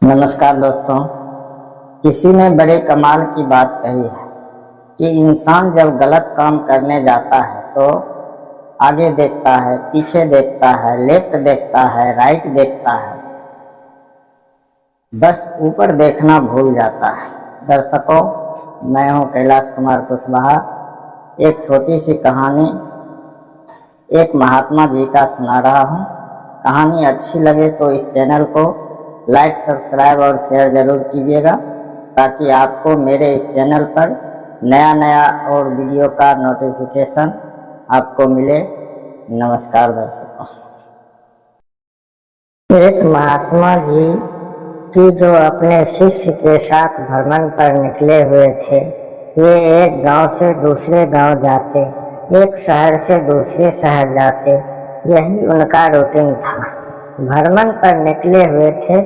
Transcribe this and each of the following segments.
नमस्कार दोस्तों। किसी ने बड़े कमाल की बात कही है कि इंसान जब गलत काम करने जाता है तो आगे देखता है, पीछे देखता है, लेफ्ट देखता है, राइट देखता है, बस ऊपर देखना भूल जाता है। दर्शकों, मैं हूं कैलाश कुमार कुशवाहा। एक छोटी सी कहानी एक महात्मा जी का सुना रहा हूं। कहानी अच्छी लगे तो इस चैनल को लाइक, सब्सक्राइब और शेयर जरूर कीजिएगा ताकि आपको मेरे इस चैनल पर नया नया और वीडियो का नोटिफिकेशन आपको मिले। नमस्कार दर्शकों। एक महात्मा जी की जो अपने शिष्य के साथ भ्रमण पर निकले हुए थे। वे एक गांव से दूसरे गांव जाते, एक शहर से दूसरे शहर जाते, यही उनका रूटीन था। भ्रमण पर निकले हुए थे,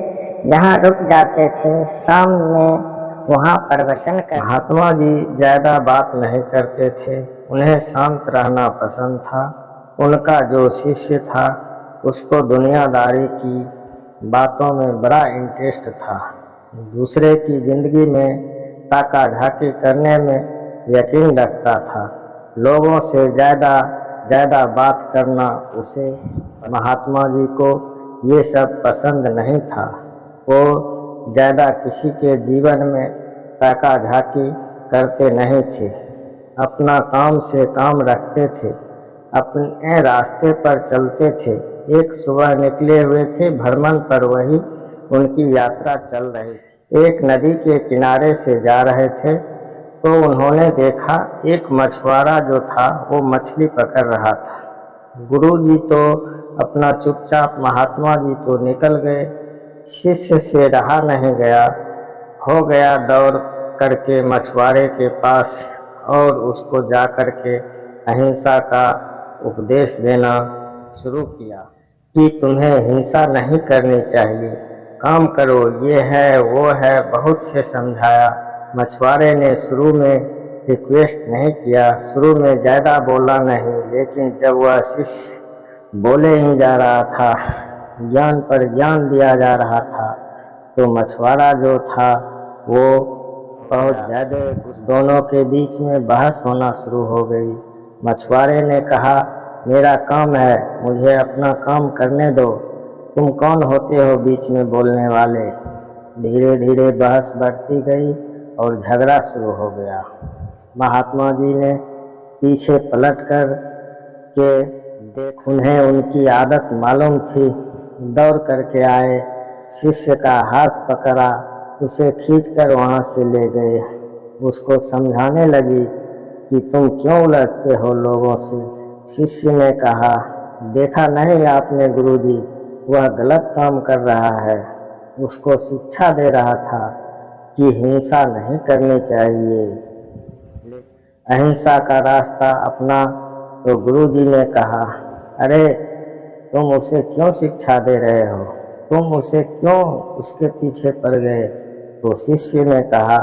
जहां रुक जाते थे शाम में वहां प्रवचन कर। महात्मा जी ज्यादा बात नहीं करते थे, उन्हें शांत रहना पसंद था। उनका जो शिष्य था उसको दुनियादारी की बातों में बड़ा इंटरेस्ट था। दूसरे की जिंदगी में ताका झाकी करने में यकीन रखता था। लोगों से ज़्यादा बात करना उसे महात्मा जी को ये सब पसंद नहीं था। वो ज़्यादा किसी के जीवन में ताका झाकी करते नहीं थे, अपना काम से काम रखते थे, अपने रास्ते पर चलते थे। एक सुबह निकले हुए थे भ्रमण पर, वही उनकी यात्रा चल रही थी। एक नदी के किनारे से जा रहे थे तो उन्होंने देखा एक मछुआरा जो था वो मछली पकड़ रहा था। गुरु जी तो अपना चुपचाप, महात्मा जी तो निकल गए। शिष्य से रहा नहीं गया, हो गया दौड़ करके मछुआरे के पास और उसको जा कर के अहिंसा का उपदेश देना शुरू किया कि तुम्हें हिंसा नहीं करनी चाहिए, काम करो, ये है वो है, बहुत से समझाया। मछुआरे ने शुरू में रिक्वेस्ट नहीं किया, शुरू में ज़्यादा बोला नहीं, लेकिन जब वह शिष्य बोले ही जा रहा था, ज्ञान पर ज्ञान दिया जा रहा था, तो मछुआरा जो था वो बहुत ज़्यादा, दोनों के बीच में बहस होना शुरू हो गई। मछुआरे ने कहा, मेरा काम है, मुझे अपना काम करने दो, तुम कौन होते हो बीच में बोलने वाले। धीरे धीरे बहस बढ़ती गई और झगड़ा शुरू हो गया। महात्मा जी ने पीछे पलट कर के देख, उन्हें उनकी आदत मालूम थी। दौड़ करके आए, शिष्य का हाथ पकड़ा, उसे खींचकर वहाँ से ले गए। उसको समझाने लगी कि तुम क्यों लड़ते हो लोगों से। शिष्य ने कहा, देखा नहीं आपने गुरुजी, वह गलत काम कर रहा है। उसको शिक्षा दे रहा था कि हिंसा नहीं करनी चाहिए, अहिंसा का रास्ता अपना। तो गुरुजी ने कहा, अरे तुम उसे क्यों शिक्षा दे रहे हो, तुम उसे क्यों उसके पीछे पड़ गए। तो शिष्य ने कहा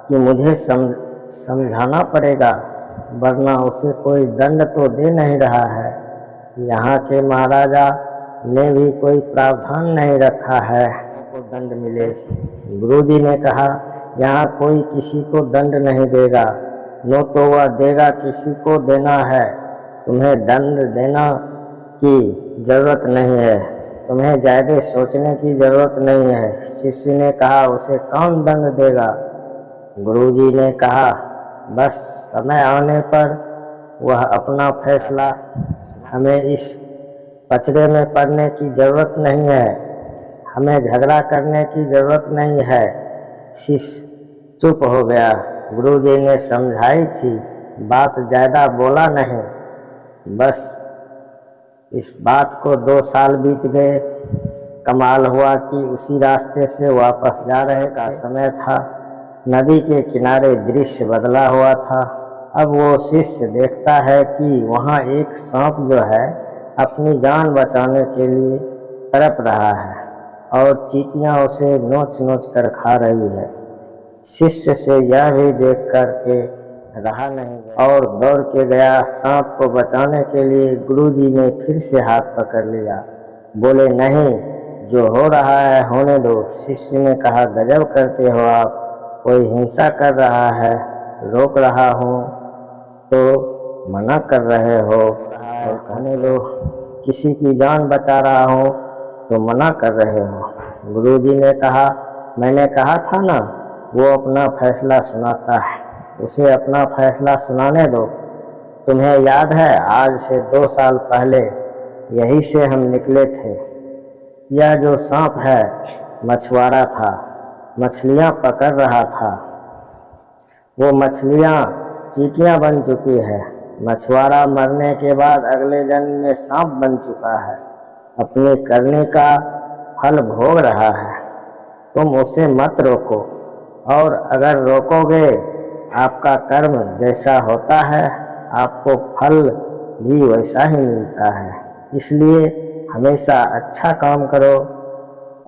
कि मुझे समझाना पड़ेगा, वरना उसे कोई दंड तो दे नहीं रहा है। यहाँ के महाराजा ने भी कोई प्रावधान नहीं रखा है को दंड मिले। गुरुजी ने कहा, यहाँ कोई किसी को दंड नहीं देगा, न तो वह देगा, किसी को देना है। तुम्हें दंड देना की जरूरत नहीं है, तुम्हें ज़्यादा सोचने की जरूरत नहीं है। शिष्य ने कहा, उसे कौन दंड देगा। गुरुजी ने कहा, बस समय आने पर वह अपना फैसला, हमें इस पचड़े में पड़ने की ज़रूरत नहीं है, हमें झगड़ा करने की ज़रूरत नहीं है। शिष्य चुप हो गया। गुरुजी ने समझाई थी, बात ज़्यादा बोला नहीं। बस इस बात को 2 साल बीत गए। कमाल हुआ कि उसी रास्ते से वापस जा रहे का समय था। नदी के किनारे दृश्य बदला हुआ था। अब वो शिष्य देखता है कि वहाँ एक सांप जो है अपनी जान बचाने के लिए तड़प रहा है और चींटियाँ उसे नोच नोच कर खा रही है। शिष्य से यह भी देख कर के रहा नहीं और दौड़ के गया सांप को बचाने के लिए। गुरुजी ने फिर से हाथ पकड़ लिया, बोले, नहीं, जो हो रहा है होने दो। शिष्य ने कहा, गजब करते हो आप, कोई हिंसा कर रहा है रोक रहा हूँ तो मना कर रहे हो, और कहने दो किसी की जान बचा रहा हूँ तो मना कर रहे हो। गुरुजी ने कहा, मैंने कहा था ना वो अपना फैसला सुनाता है, उसे अपना फैसला सुनाने दो। तुम्हें याद है आज से 2 साल पहले यहीं से हम निकले थे। यह जो सांप है मछुआरा था, मछलियाँ पकड़ रहा था। वो मछलियाँ चींटियाँ बन चुकी है। मछुआरा मरने के बाद अगले जन्म में सांप बन चुका है, अपने करने का फल भोग रहा है। तुम उसे मत रोको, और अगर रोकोगे आपका कर्म जैसा होता है आपको फल भी वैसा ही मिलता है। इसलिए हमेशा अच्छा काम करो,